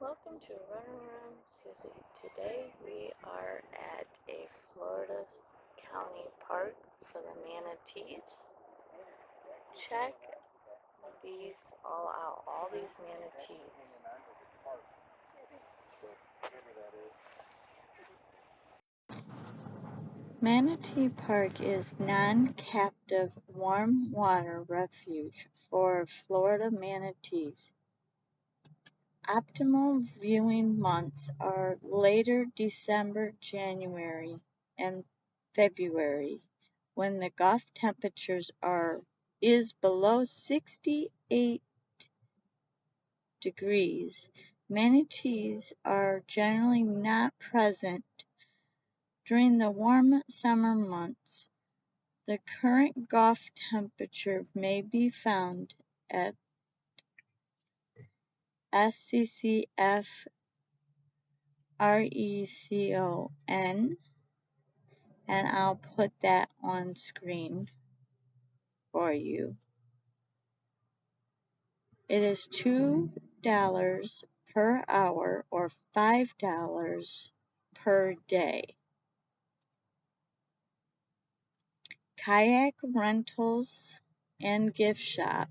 Welcome to Run Around Suzy. Today we are at a Florida County park for the manatees. Check these all out, all these manatees. Manatee Park is non-captive warm water refuge for Florida manatees. Optimal viewing months are later December, January, and February, when the Gulf temperatures is below 68 degrees. Manatees are generally not present during the warm summer months. The current Gulf temperature may be found at SCCF RECON, and I'll put that on screen for you. It is $2 per hour or $5 per day. Kayak rentals and gift shop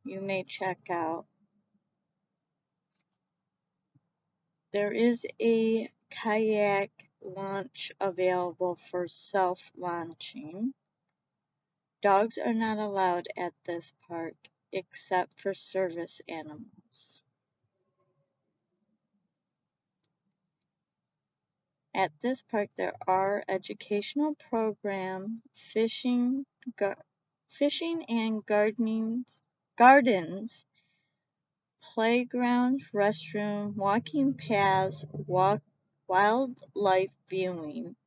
you may check out. There is a kayak launch available for self-launching. Dogs are not allowed at this park except for service animals. At this park there are educational programs, fishing and gardens, playgrounds, restroom, walking paths, wildlife viewing,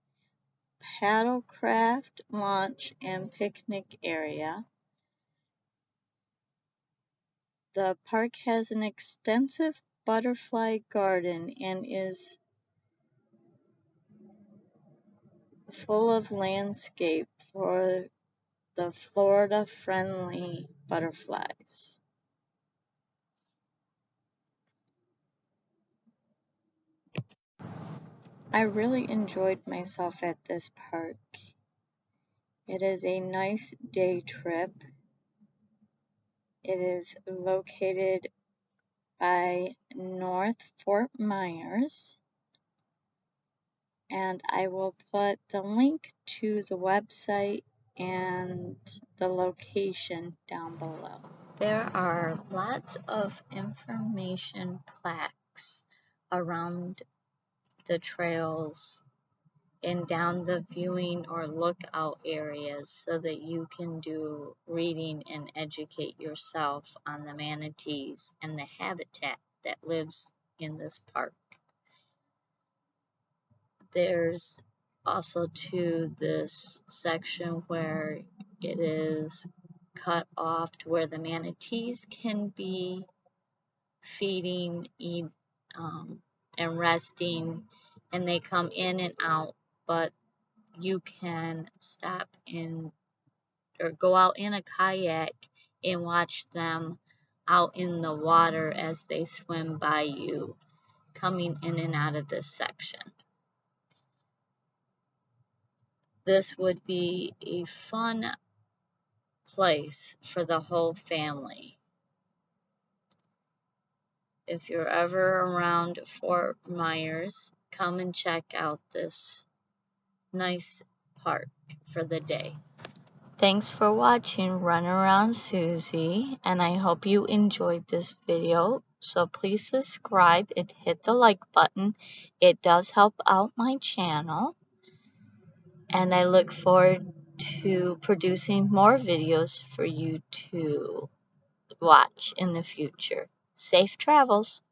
paddlecraft launch and picnic area. The park has an extensive butterfly garden and is full of landscape for the Florida-friendly butterflies. I really enjoyed myself at this park. It is a nice day trip. It is located by North Fort Myers, and I will put the link to the website and the location down below. There are lots of information plaques around the trails and down the viewing or lookout areas so that you can do reading and educate yourself on the manatees and the habitat that lives in this park. There's also this section where it is cut off to where the manatees can be feeding, and resting, and they come in and out, but you can stop in or go out in a kayak and watch them out in the water as they swim by you, coming in and out of this section. This would be a fun place for the whole family. If you're ever around Fort Myers, come and check out this nice park for the day. Thanks for watching Run Around Suzy, and I hope you enjoyed this video. So please subscribe and hit the like button. It does help out my channel, and I look forward to producing more videos for you to watch in the future. Safe travels!